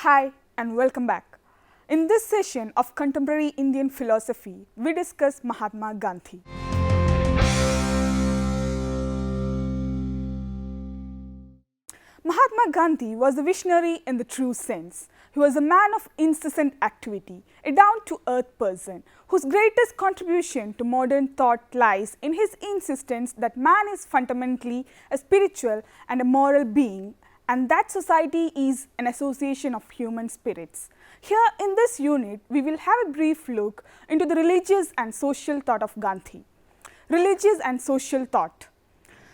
Hi and welcome back. In this session of contemporary Indian philosophy, we discuss Mahatma Gandhi. Mahatma Gandhi was a visionary in the true sense. He was a man of incessant activity, a down-to-earth person whose greatest contribution to modern thought lies in his insistence that man is fundamentally a spiritual and a moral being, and that society is an association of human spirits. Here in this unit, we will have a brief look into the religious and social thought of Gandhi. Religious and social thought.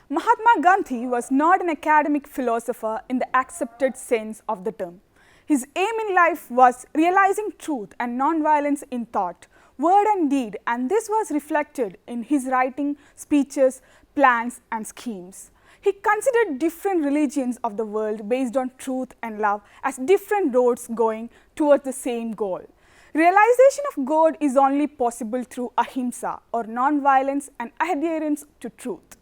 Mahatma Gandhi was not an academic philosopher in the accepted sense of the term. His aim in life was realizing truth and non-violence in thought, word and deed, and this was reflected in his writing, speeches, plans and schemes. He considered different religions of the world based on truth and love as different roads going towards the same goal. Realization of God is only possible through ahimsa or non-violence and adherence to truth.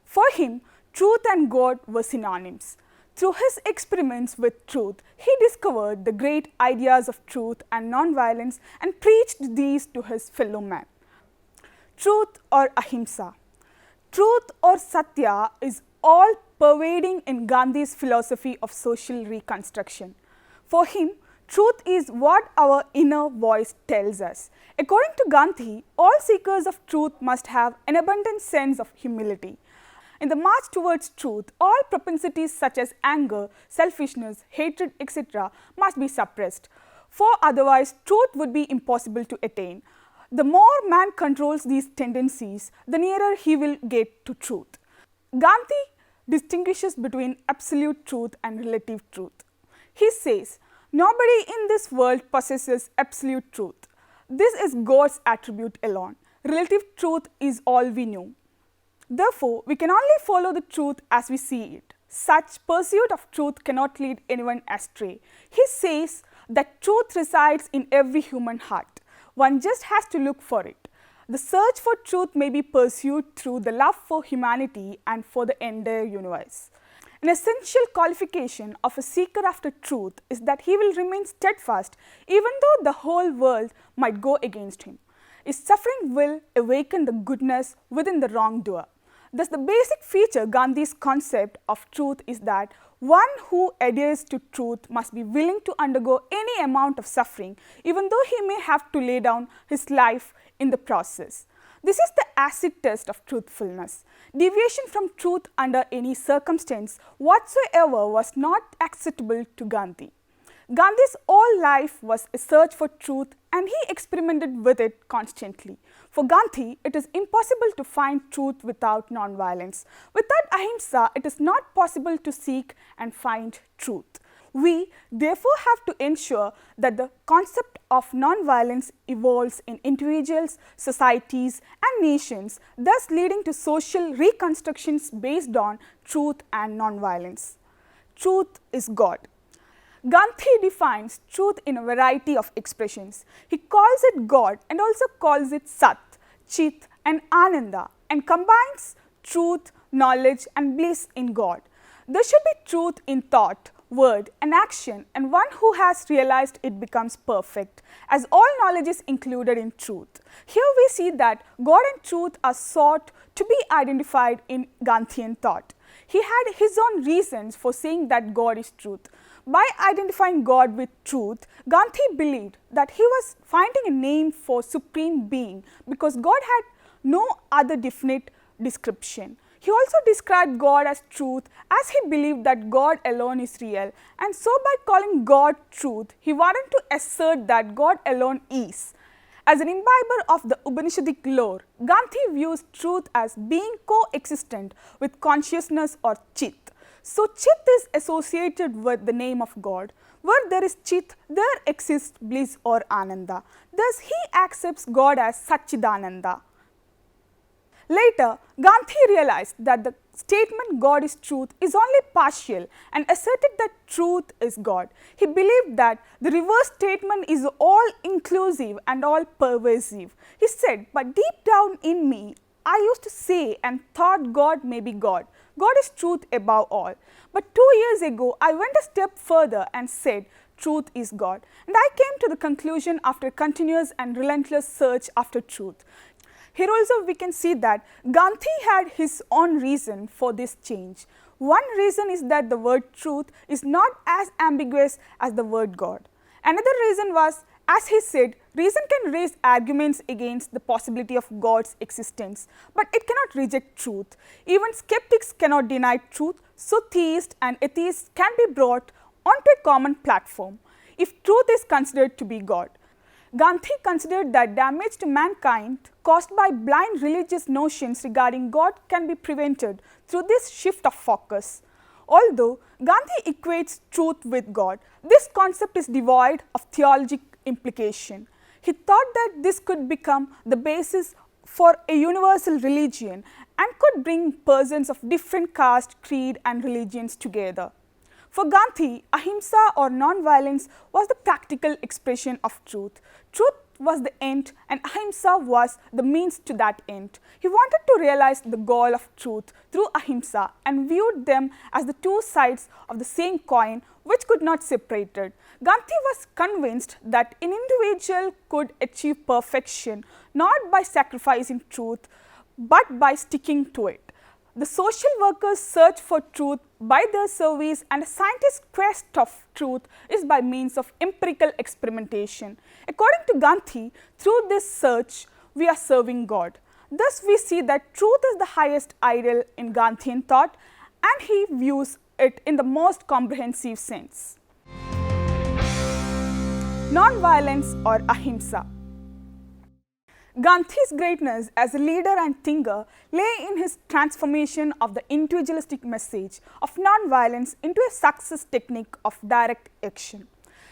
For him, truth and God were synonyms. Through his experiments with truth, he discovered the great ideas of truth and non-violence and preached these to his fellow men. Truth or ahimsa. Truth or satya is all pervading in Gandhi's philosophy of social reconstruction. For him, truth is what our inner voice tells us. According to Gandhi, all seekers of truth must have an abundant sense of humility. In the march towards truth, all propensities such as anger, selfishness, hatred, etc. must be suppressed, for otherwise truth would be impossible to attain. The more man controls these tendencies, the nearer he will get to truth. Gandhi distinguishes between absolute truth and relative truth. He says, "Nobody in this world possesses absolute truth. This is God's attribute alone. Relative truth is all we know. Therefore, we can only follow the truth as we see it. Such pursuit of truth cannot lead anyone astray." He says that truth resides in every human heart. One just has to look for it. The search for truth may be pursued through the love for humanity and for the entire universe. An essential qualification of a seeker after truth is that he will remain steadfast even though the whole world might go against him. His suffering will awaken the goodness within the wrongdoer. Thus, the basic feature Gandhi's concept of truth is that one who adheres to truth must be willing to undergo any amount of suffering, even though he may have to lay down his life in the process. This is the acid test of truthfulness. Deviation from truth under any circumstance whatsoever was not acceptable to Gandhi. Gandhi's whole life was a search for truth and he experimented with it constantly. For Gandhi, it is impossible to find truth without non-violence. Without ahimsa, it is not possible to seek and find truth. We therefore have to ensure that the concept of non-violence evolves in individuals, societies and nations, thus leading to social reconstructions based on truth and non-violence. Truth is God. Gandhi defines truth in a variety of expressions. He calls it God and also calls it Sat, Chit and Ananda and combines truth, knowledge and bliss in God. There should be truth in thought, word and action, and one who has realized it becomes perfect, as all knowledge is included in truth. Here we see that God and truth are sought to be identified in Gandhian thought. He had his own reasons for saying that God is truth. By identifying God with truth, Gandhi believed that he was finding a name for supreme being because God had no other definite description. He also described God as truth as he believed that God alone is real, and so by calling God truth, he wanted to assert that God alone is. As an imbiber of the Upanishadic lore, Gandhi views truth as being coexistent with consciousness or Chit. So, Chit is associated with the name of God. Where there is Chit, there exists bliss or Ananda. Thus, he accepts God as Satchidananda. Later, Gandhi realized that the statement God is truth is only partial and asserted that truth is God. He believed that the reverse statement is all inclusive and all pervasive. He said, "But deep down in me, I used to say and thought God may be God, God is truth above all. But 2 years ago, I went a step further and said, truth is God. And I came to the conclusion after continuous and relentless search after truth. Here also we can see that Gandhi had his own reason for this change. One reason is that the word truth is not as ambiguous as the word God. Another reason was, as he said, reason can raise arguments against the possibility of God's existence, but it cannot reject truth. Even skeptics cannot deny truth, so theists and atheists can be brought onto a common platform if truth is considered to be God. Gandhi considered that damage to mankind caused by blind religious notions regarding God can be prevented through this shift of focus. Although Gandhi equates truth with God, this concept is devoid of theological implication. He thought that this could become the basis for a universal religion and could bring persons of different caste, creed and religions together. For Gandhi, ahimsa or non-violence was the practical expression of truth. Truth was the end and ahimsa was the means to that end. He wanted to realize the goal of truth through ahimsa and viewed them as the two sides of the same coin which could not separate it. Gandhi was convinced that an individual could achieve perfection not by sacrificing truth but by sticking to it. The social workers' search for truth by their service and a scientist's quest of truth is by means of empirical experimentation. According to Gandhi, through this search, we are serving God. Thus, we see that truth is the highest ideal in Gandhian thought and he views it in the most comprehensive sense. Non-violence or ahimsa. Gandhi's greatness as a leader and thinker lay in his transformation of the individualistic message of non-violence into a success technique of direct action.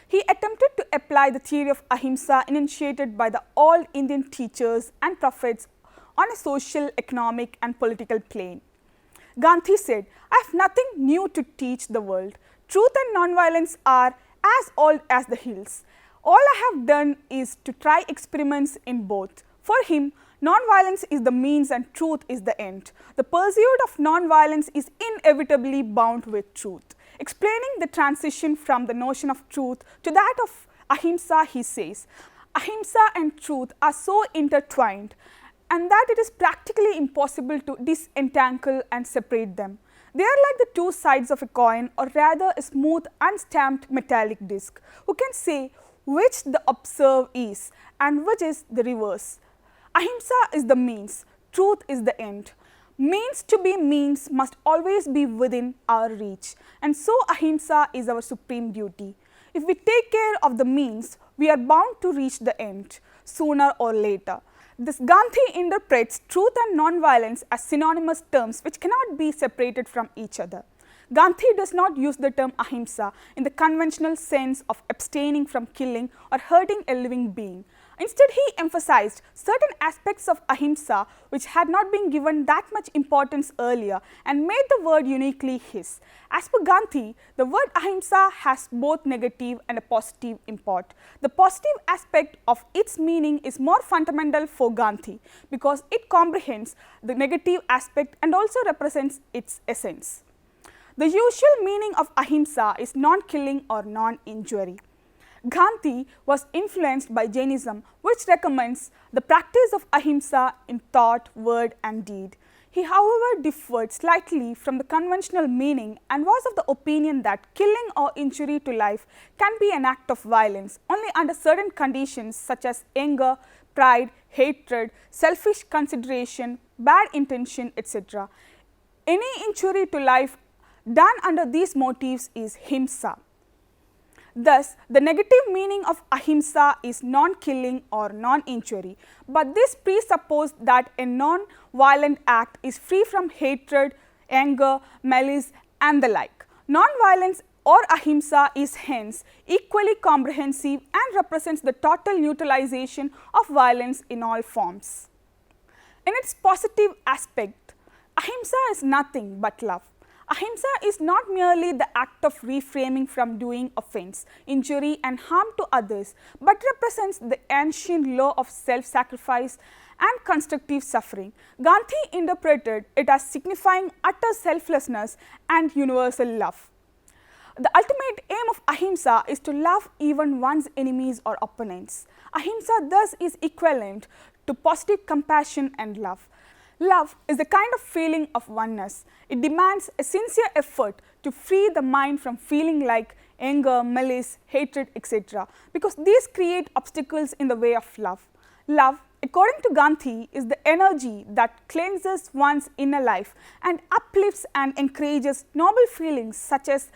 He attempted to apply the theory of ahimsa initiated by the old Indian teachers and prophets on a social, economic and political plane. Gandhi said, "I have nothing new to teach the world. Truth and non-violence are as old as the hills. All I have done is to try experiments in both." For him, non-violence is the means and truth is the end. The pursuit of non-violence is inevitably bound with truth. Explaining the transition from the notion of truth to that of ahimsa, he says, "Ahimsa and truth are so intertwined and that it is practically impossible to disentangle and separate them. They are like the two sides of a coin, or rather a smooth, unstamped metallic disc. Who can say which the observer is and which is the reverse? Ahimsa is the means, truth is the end. Means to be means must always be within our reach, and so ahimsa is our supreme duty. If we take care of the means, we are bound to reach the end, sooner or later. This Gandhi interprets truth and non-violence as synonymous terms which cannot be separated from each other. Gandhi does not use the term ahimsa in the conventional sense of abstaining from killing or hurting a living being. Instead, he emphasized certain aspects of ahimsa which had not been given that much importance earlier and made the word uniquely his. As per Gandhi, the word ahimsa has both negative and a positive import. The positive aspect of its meaning is more fundamental for Gandhi because it comprehends the negative aspect and also represents its essence. The usual meaning of ahimsa is non-killing or non-injury. Gandhi was influenced by Jainism, which recommends the practice of ahimsa in thought, word and deed. He, however, differed slightly from the conventional meaning and was of the opinion that killing or injury to life can be an act of violence only under certain conditions such as anger, pride, hatred, selfish consideration, bad intention, etc. Any injury to life done under these motives is himsa. Thus, the negative meaning of ahimsa is non-killing or non-injury, but this presupposes that a non-violent act is free from hatred, anger, malice and the like. Non-violence or ahimsa is hence equally comprehensive and represents the total neutralization of violence in all forms. In its positive aspect, ahimsa is nothing but love. Ahimsa is not merely the act of refraining from doing offense, injury and harm to others, but represents the ancient law of self-sacrifice and constructive suffering. Gandhi interpreted it as signifying utter selflessness and universal love. The ultimate aim of ahimsa is to love even one's enemies or opponents. Ahimsa thus is equivalent to positive compassion and love. Love is a kind of feeling of oneness. It demands a sincere effort to free the mind from feeling like anger, malice, hatred, etc. because these create obstacles in the way of love. Love, according to Gandhi, is the energy that cleanses one's inner life and uplifts and encourages noble feelings such as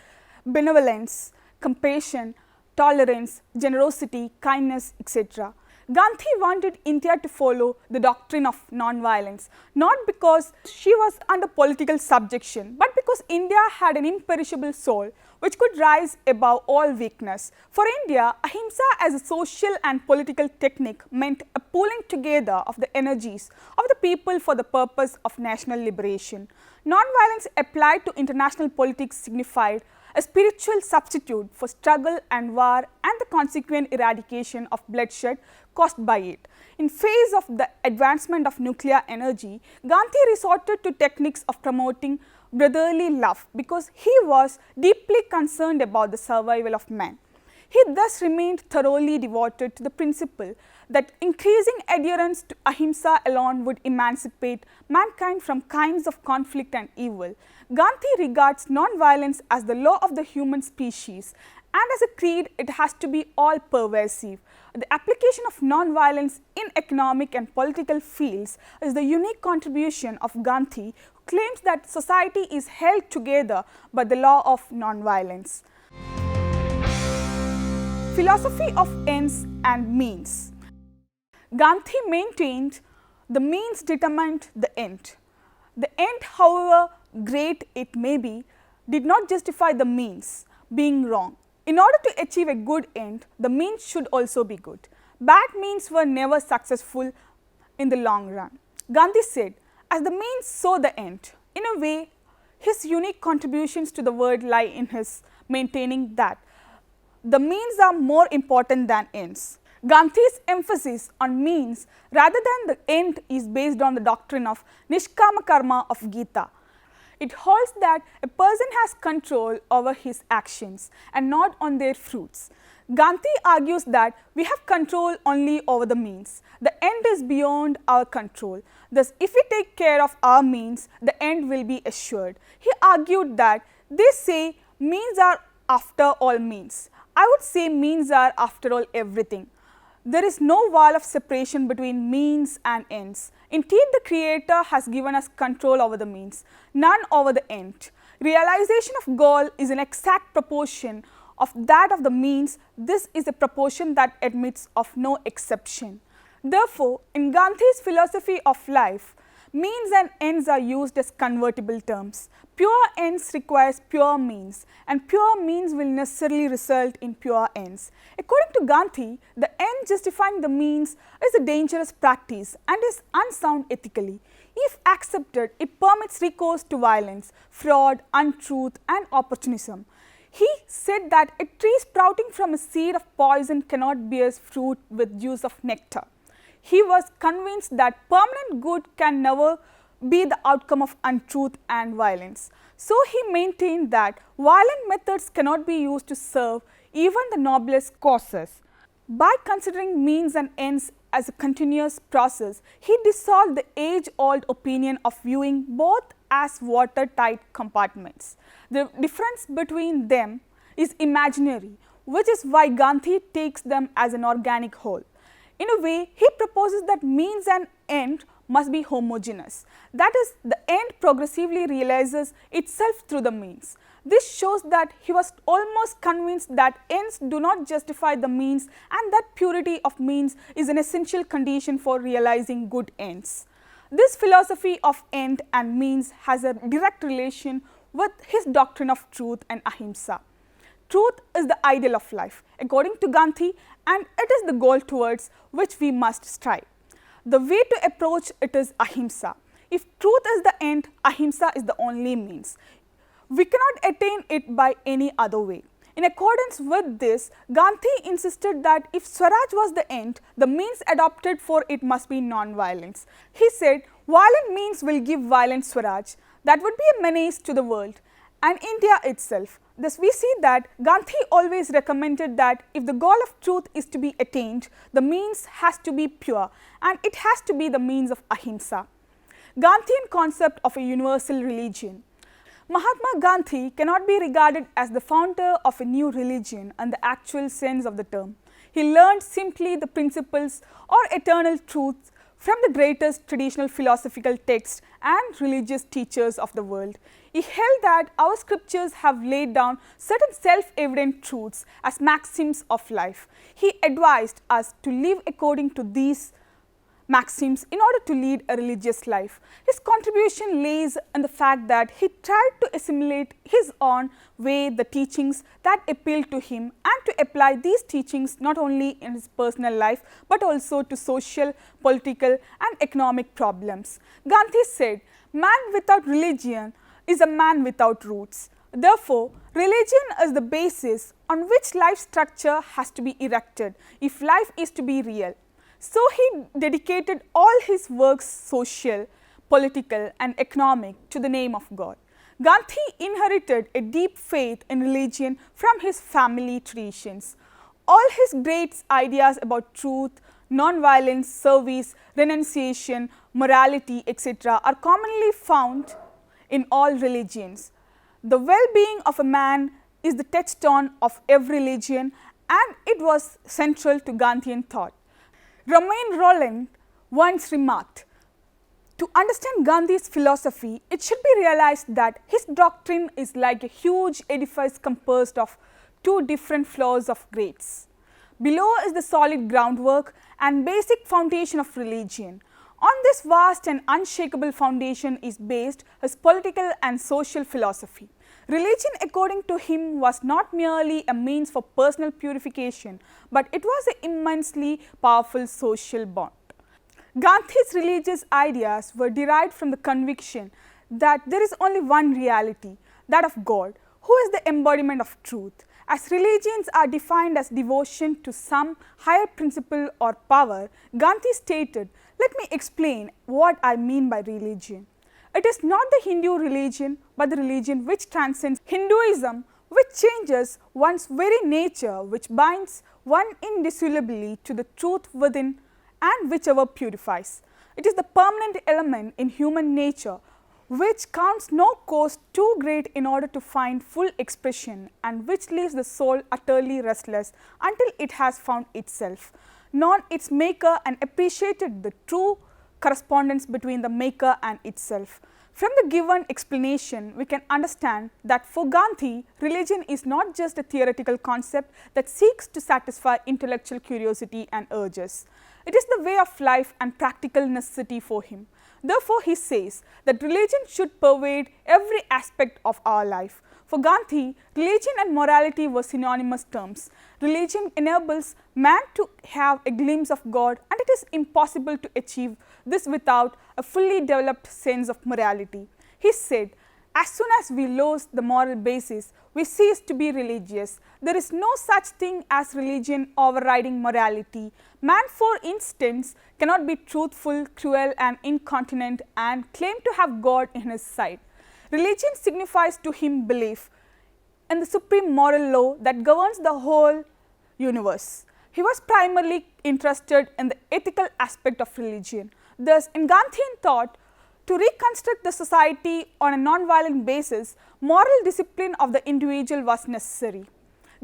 benevolence, compassion, tolerance, generosity, kindness, etc. Gandhi wanted India to follow the doctrine of non-violence, not because she was under political subjection, but because India had an imperishable soul which could rise above all weakness. For India, ahimsa as a social and political technique meant a pooling together of the energies of the people for the purpose of national liberation. Non-violence applied to international politics signified a spiritual substitute for struggle and war and the consequent eradication of bloodshed caused by it. In face of the advancement of nuclear energy, Gandhi resorted to techniques of promoting brotherly love because he was deeply concerned about the survival of man. He thus remained thoroughly devoted to the principle that increasing adherence to ahimsa alone would emancipate mankind from kinds of conflict and evil. Gandhi regards non-violence as the law of the human species, and as a creed it has to be all-pervasive. The application of non-violence in economic and political fields is the unique contribution of Gandhi, who claims that society is held together by the law of non-violence. Philosophy of ends and means. Gandhi maintained the means determined the end. The end, however great it may be, did not justify the means being wrong. In order to achieve a good end, the means should also be good. Bad means were never successful in the long run. Gandhi said, as the means so the end. In a way, his unique contributions to the world lie in his maintaining that the means are more important than ends. Gandhi's emphasis on means rather than the end is based on the doctrine of Nishkama Karma of Gita. It holds that a person has control over his actions and not on their fruits. Gandhi argues that we have control only over the means. The end is beyond our control. Thus, if we take care of our means, the end will be assured. He argued that they say means are after all means. I would say means are after all everything. There is no wall of separation between means and ends. Indeed, the Creator has given us control over the means, none over the end. Realization of goal is an exact proportion of that of the means. This is a proportion that admits of no exception. Therefore, in Gandhi's philosophy of life, means and ends are used as convertible terms. Pure ends requires pure means, and pure means will necessarily result in pure ends. According to Gandhi, the end justifying the means is a dangerous practice and is unsound ethically. If accepted, it permits recourse to violence, fraud, untruth, and opportunism. He said that a tree sprouting from a seed of poison cannot bear fruit with juice of nectar. He was convinced that permanent good can never be the outcome of untruth and violence. So, he maintained that violent methods cannot be used to serve even the noblest causes. By considering means and ends as a continuous process, he dissolved the age-old opinion of viewing both as watertight compartments. The difference between them is imaginary, which is why Gandhi takes them as an organic whole. In a way, he proposes that means and end must be homogeneous. That is, the end progressively realizes itself through the means. This shows that he was almost convinced that ends do not justify the means and that purity of means is an essential condition for realizing good ends. This philosophy of end and means has a direct relation with his doctrine of truth and ahimsa. Truth is the ideal of life, according to Gandhi, and it is the goal towards which we must strive. The way to approach it is ahimsa. If truth is the end, ahimsa is the only means. We cannot attain it by any other way. In accordance with this, Gandhi insisted that if Swaraj was the end, the means adopted for it must be non-violence. He said, violent means will give violent Swaraj. That would be a menace to the world and India itself. Thus, we see that Gandhi always recommended that if the goal of truth is to be attained, the means has to be pure and it has to be the means of ahimsa. Gandhian concept of a universal religion. Mahatma Gandhi cannot be regarded as the founder of a new religion in the actual sense of the term. He learned simply the principles or eternal truths from the greatest traditional philosophical texts and religious teachers of the world. He held that our scriptures have laid down certain self-evident truths as maxims of life. He advised us to live according to these maxims in order to lead a religious life. His contribution lays in the fact that he tried to assimilate his own way the teachings that appealed to him and to apply these teachings not only in his personal life but also to social, political and economic problems. Gandhi said, "Man without religion is a man without roots." Therefore, religion is the basis on which life structure has to be erected if life is to be real. So, he dedicated all his works, social, political and economic, to the name of God. Gandhi inherited a deep faith in religion from his family traditions. All his great ideas about truth, non-violence, service, renunciation, morality, etc. are commonly found in all religions. The well-being of a man is the touchstone of every religion and it was central to Gandhian thought. Romain Rolland once remarked, "To understand Gandhi's philosophy, it should be realized that his doctrine is like a huge edifice composed of two different floors of grades. Below is the solid groundwork and basic foundation of religion. On this vast and unshakable foundation is based his political and social philosophy. Religion, according to him, was not merely a means for personal purification, but it was an immensely powerful social bond." Gandhi's religious ideas were derived from the conviction that there is only one reality, that of God, who is the embodiment of truth. As religions are defined as devotion to some higher principle or power, Gandhi stated, "Let me explain what I mean by religion. It is not the Hindu religion, but the religion which transcends Hinduism, which changes one's very nature, which binds one indissolubly to the truth within and whichever purifies. It is the permanent element in human nature, which counts no cost too great in order to find full expression and which leaves the soul utterly restless until it has found itself, known its maker and appreciated the true correspondence between the maker and itself." From the given explanation, we can understand that for Gandhi, religion is not just a theoretical concept that seeks to satisfy intellectual curiosity and urges. It is the way of life and practical necessity for him. Therefore, he says that religion should pervade every aspect of our life. For Gandhi, religion and morality were synonymous terms. Religion enables man to have a glimpse of God, and it is impossible to achieve this without a fully developed sense of morality. He said, "As soon as we lose the moral basis, we cease to be religious. There is no such thing as religion overriding morality. Man, for instance, cannot be truthful, cruel and incontinent and claim to have God in his sight. Religion signifies to him belief in the supreme moral law that governs the whole universe." He was primarily interested in the ethical aspect of religion. Thus, in Gandhian thought, to reconstruct the society on a non-violent basis, moral discipline of the individual was necessary.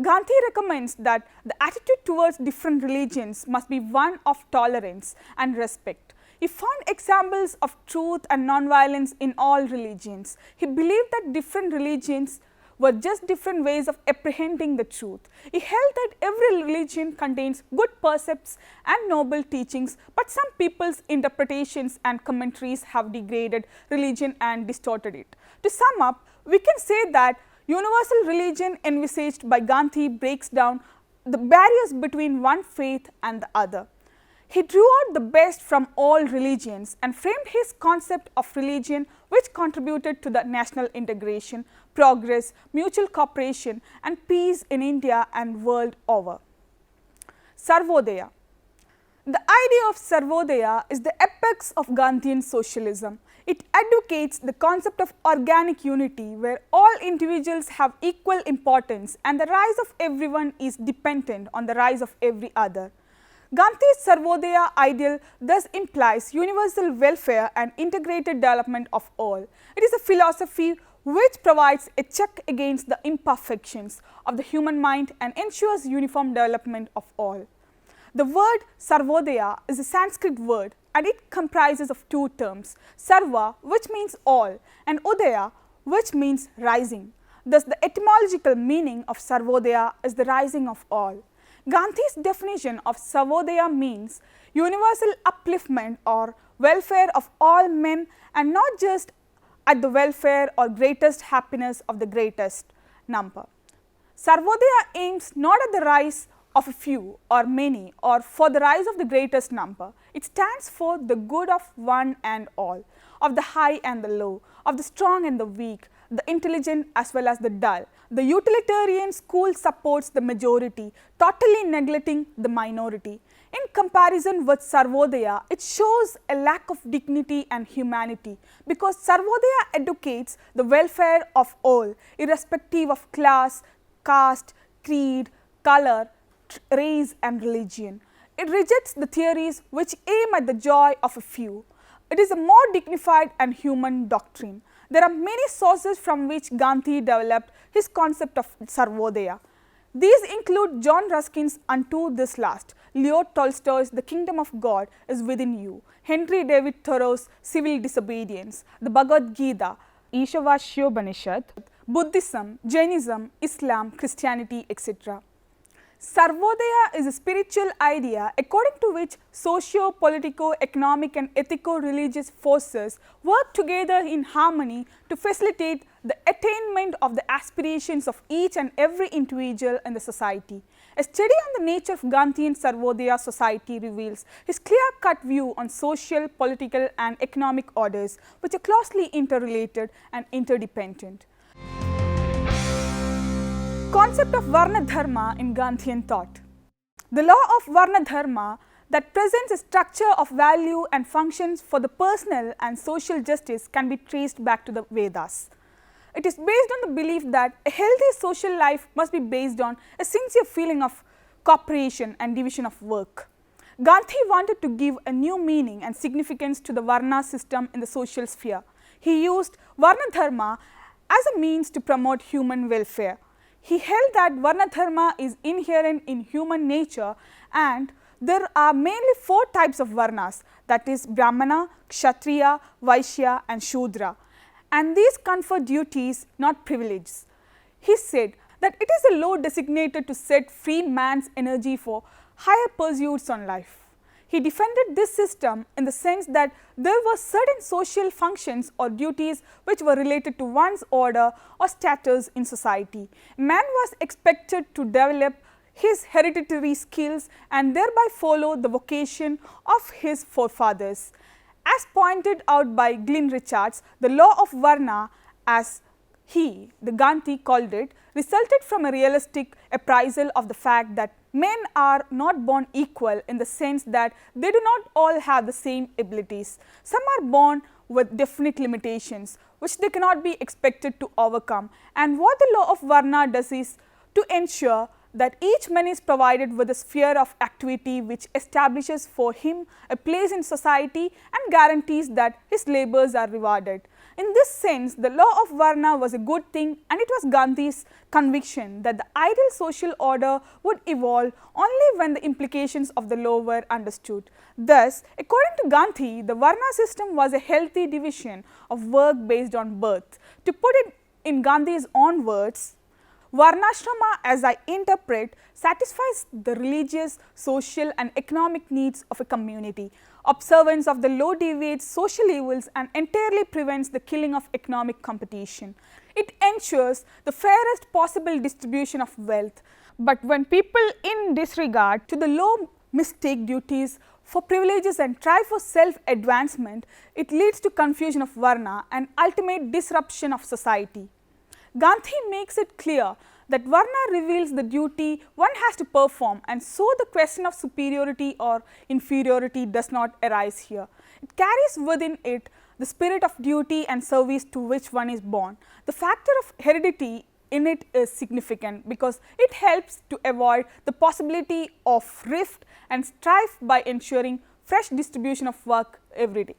Gandhi recommends that the attitude towards different religions must be one of tolerance and respect. He found examples of truth and non-violence in all religions. He believed that different religions were just different ways of apprehending the truth. He held that every religion contains good precepts and noble teachings, but some people's interpretations and commentaries have degraded religion and distorted it. To sum up, we can say that universal religion envisaged by Gandhi breaks down the barriers between one faith and the other. He drew out the best from all religions and framed his concept of religion, which contributed to the national integration, progress, mutual cooperation and peace in India and world over. Sarvodaya. The idea of Sarvodaya is the apex of Gandhian socialism. It advocates the concept of organic unity where all individuals have equal importance and the rise of everyone is dependent on the rise of every other. Gandhi's Sarvodaya ideal thus implies universal welfare and integrated development of all. It is a philosophy which provides a check against the imperfections of the human mind and ensures uniform development of all. The word Sarvodaya is a Sanskrit word and it comprises of two terms, Sarva, which means all, and Udaya, which means rising. Thus, the etymological meaning of Sarvodaya is the rising of all. Gandhi's definition of Sarvodaya means universal upliftment or welfare of all men and not just at the welfare or greatest happiness of the greatest number. Sarvodaya aims not at the rise of a few or many or for the rise of the greatest number. It stands for the good of one and all, of the high and the low, of the strong and the weak, the intelligent as well as the dull. The utilitarian school supports the majority, totally neglecting the minority. In comparison with Sarvodaya, it shows a lack of dignity and humanity because Sarvodaya advocates the welfare of all, irrespective of class, caste, creed, color, race and religion. It rejects the theories which aim at the joy of a few. It is a more dignified and human doctrine. There are many sources from which Gandhi developed his concept of Sarvodaya. These include John Ruskin's Unto This Last, Leo Tolstoy's The Kingdom of God is Within You, Henry David Thoreau's Civil Disobedience, the Bhagavad Gita, Ishavasyopanishad, Buddhism, Jainism, Islam, Christianity, etc. Sarvodaya is a spiritual idea according to which socio-political, economic and ethico-religious forces work together in harmony to facilitate the attainment of the aspirations of each and every individual in the society. A study on the nature of Gandhian Sarvodaya society reveals his clear-cut view on social, political and economic orders which are closely interrelated and interdependent. Concept of Varna Dharma in Gandhian thought. The law of Varna Dharma that presents a structure of value and functions for the personal and social justice can be traced back to the Vedas. It is based on the belief that a healthy social life must be based on a sincere feeling of cooperation and division of work. Gandhi wanted to give a new meaning and significance to the Varna system in the social sphere. He used Varna Dharma as a means to promote human welfare. He held that Varna Dharma is inherent in human nature and there are mainly four types of Varnas, that is Brahmana, Kshatriya, Vaishya and Shudra, and these confer duties, not privileges. He said that it is a law designated to set free man's energy for higher pursuits on life. He defended this system in the sense that there were certain social functions or duties which were related to one's order or status in society. Man was expected to develop his hereditary skills and thereby follow the vocation of his forefathers. As pointed out by Glyn Richards, the law of Varna, as the Gandhi called it, resulted from a realistic appraisal of the fact that men are not born equal in the sense that they do not all have the same abilities. Some are born with definite limitations which they cannot be expected to overcome, and what the law of Varna does is to ensure that each man is provided with a sphere of activity which establishes for him a place in society and guarantees that his labors are rewarded. In this sense, the law of Varna was a good thing, and it was Gandhi's conviction that the ideal social order would evolve only when the implications of the law were understood. Thus, according to Gandhi, the Varna system was a healthy division of work based on birth. To put it in Gandhi's own words, Varnashrama, as I interpret, satisfies the religious, social and economic needs of a community. Observance of the law deviates social evils and entirely prevents the killing of economic competition. It ensures the fairest possible distribution of wealth. But when people in disregard to the law mistake duties for privileges and strive for self-advancement, it leads to confusion of Varna and ultimate disruption of society. Gandhi makes it clear that Varna reveals the duty one has to perform, and so the question of superiority or inferiority does not arise here. It carries within it the spirit of duty and service to which one is born. The factor of heredity in it is significant because it helps to avoid the possibility of rift and strife by ensuring fresh distribution of work every day.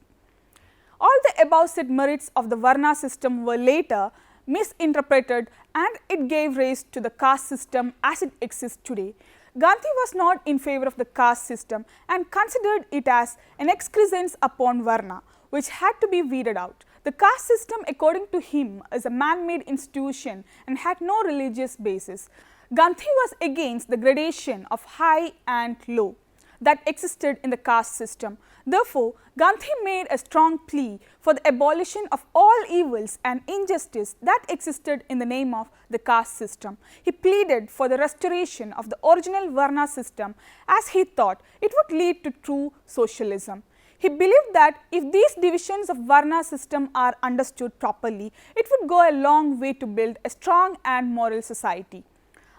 All the above said merits of the Varna system were later misinterpreted and it gave rise to the caste system as it exists today. Gandhi was not in favor of the caste system and considered it as an excrescence upon Varna, which had to be weeded out. The caste system, according to him, is a man-made institution and had no religious basis. Gandhi was against the gradation of high and low that existed in the caste system. Therefore, Gandhi made a strong plea for the abolition of all evils and injustice that existed in the name of the caste system. He pleaded for the restoration of the original Varna system as he thought it would lead to true socialism. He believed that if these divisions of Varna system are understood properly, it would go a long way to build a strong and moral society.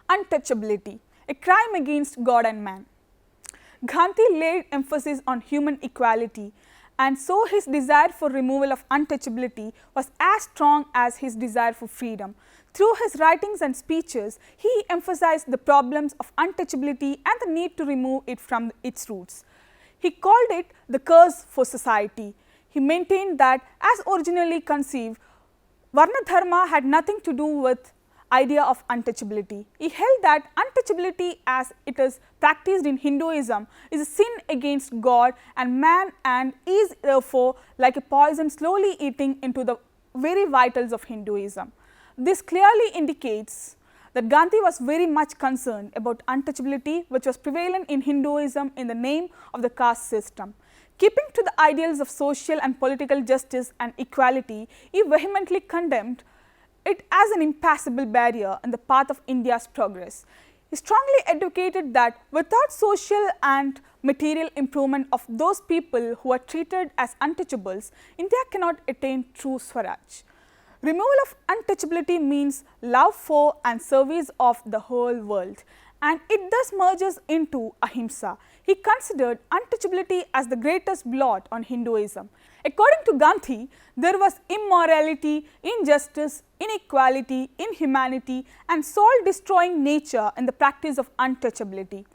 Untouchability, a crime against God and man. Gandhi laid emphasis on human equality, and so his desire for removal of untouchability was as strong as his desire for freedom. Through his writings and speeches, he emphasized the problems of untouchability and the need to remove it from its roots. He called it the curse for society. He maintained that as originally conceived, Varna Dharma had nothing to do with idea of untouchability. He held that untouchability as it is practiced in Hinduism is a sin against God and man and is therefore like a poison slowly eating into the very vitals of Hinduism. This clearly indicates that Gandhi was very much concerned about untouchability which was prevalent in Hinduism in the name of the caste system. Keeping to the ideals of social and political justice and equality, he vehemently condemned it as an impassable barrier in the path of India's progress. He strongly advocated that without social and material improvement of those people who are treated as untouchables, India cannot attain true Swaraj. Removal of untouchability means love for and service of the whole world, and it thus merges into ahimsa. He considered untouchability as the greatest blot on Hinduism. According to Gandhi, there was immorality, injustice, inequality, inhumanity and soul-destroying nature in the practice of untouchability.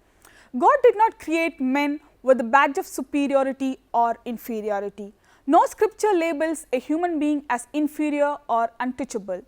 God did not create men with the badge of superiority or inferiority. No scripture labels a human being as inferior or untouchable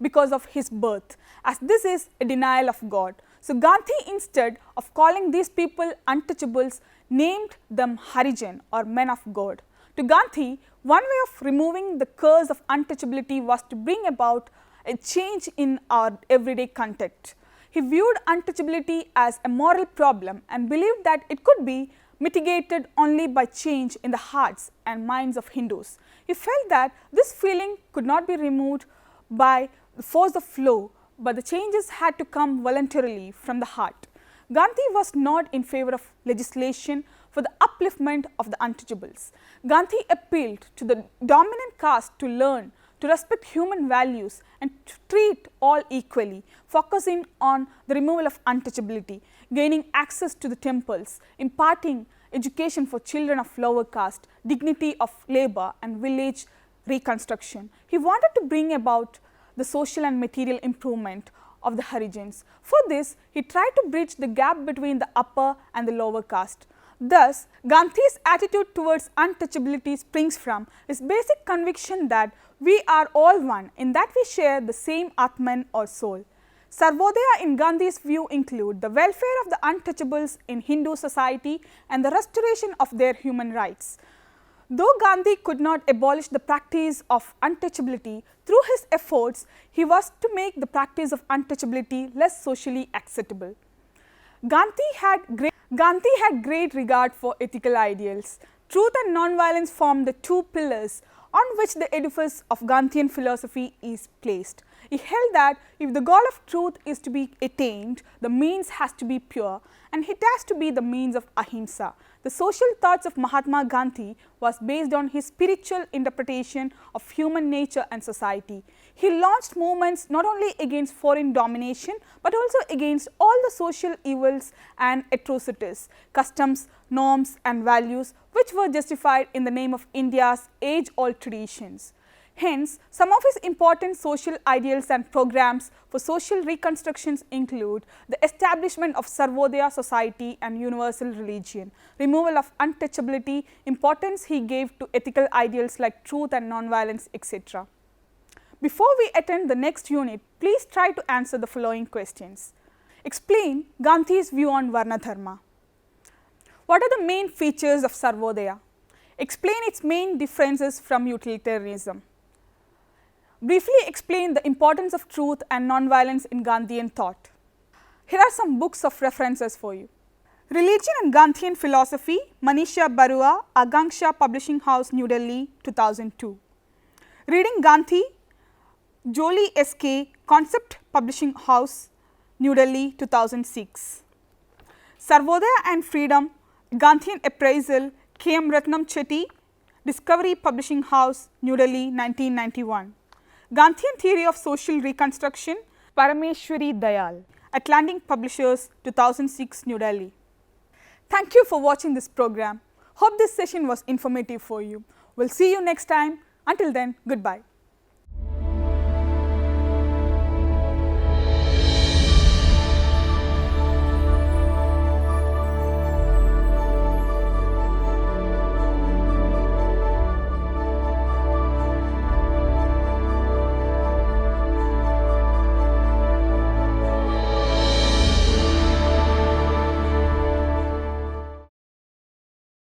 because of his birth, as this is a denial of God. So, Gandhi, instead of calling these people untouchables, named them Harijan or men of God. To Gandhi, one way of removing the curse of untouchability was to bring about a change in our everyday context. He viewed untouchability as a moral problem and believed that it could be mitigated only by change in the hearts and minds of Hindus. He felt that this feeling could not be removed by the force of law, but the changes had to come voluntarily from the heart. Gandhi was not in favor of legislation for the upliftment of the untouchables. Gandhi appealed to the dominant caste to learn to respect human values and to treat all equally, focusing on the removal of untouchability, gaining access to the temples, imparting education for children of lower caste, dignity of labor and village reconstruction. He wanted to bring about the social and material improvement of the Harijans. For this, he tried to bridge the gap between the upper and the lower caste. Thus, Gandhi's attitude towards untouchability springs from his basic conviction that we are all one in that we share the same Atman or soul. Sarvodaya in Gandhi's view include the welfare of the untouchables in Hindu society and the restoration of their human rights. Though Gandhi could not abolish the practice of untouchability, through his efforts, he was to make the practice of untouchability less socially acceptable. Gandhi had great regard for ethical ideals. Truth and nonviolence form the two pillars on which the edifice of Gandhian philosophy is placed. He held that if the goal of truth is to be attained, the means has to be pure and it has to be the means of ahimsa. The social thoughts of Mahatma Gandhi was based on his spiritual interpretation of human nature and society. He launched movements not only against foreign domination but also against all the social evils and atrocities, customs, norms and values which were justified in the name of India's age-old traditions. Hence, some of his important social ideals and programs for social reconstructions include the establishment of Sarvodaya society and universal religion, removal of untouchability, importance he gave to ethical ideals like truth and nonviolence, etc. Before we attend the next unit, please try to answer the following questions. Explain Gandhi's view on Varna Dharma. What are the main features of Sarvodaya? Explain its main differences from utilitarianism. Briefly explain the importance of truth and nonviolence in Gandhian thought. Here are some books of references for you. Religion and Gandhian Philosophy, Manisha Barua, Aganksha Publishing House, New Delhi, 2002. Reading Gandhi, Jolie S.K., Concept Publishing House, New Delhi, 2006. Sarvodaya and Freedom, Gandhian Appraisal, K.M. Ratnam Chetty, Discovery Publishing House, New Delhi, 1991. Gandhian Theory of Social Reconstruction, Parameshwari Dayal, Atlantic Publishers, 2006, New Delhi. Thank you for watching this program. Hope this session was informative for you. We'll see you next time. Until then, goodbye.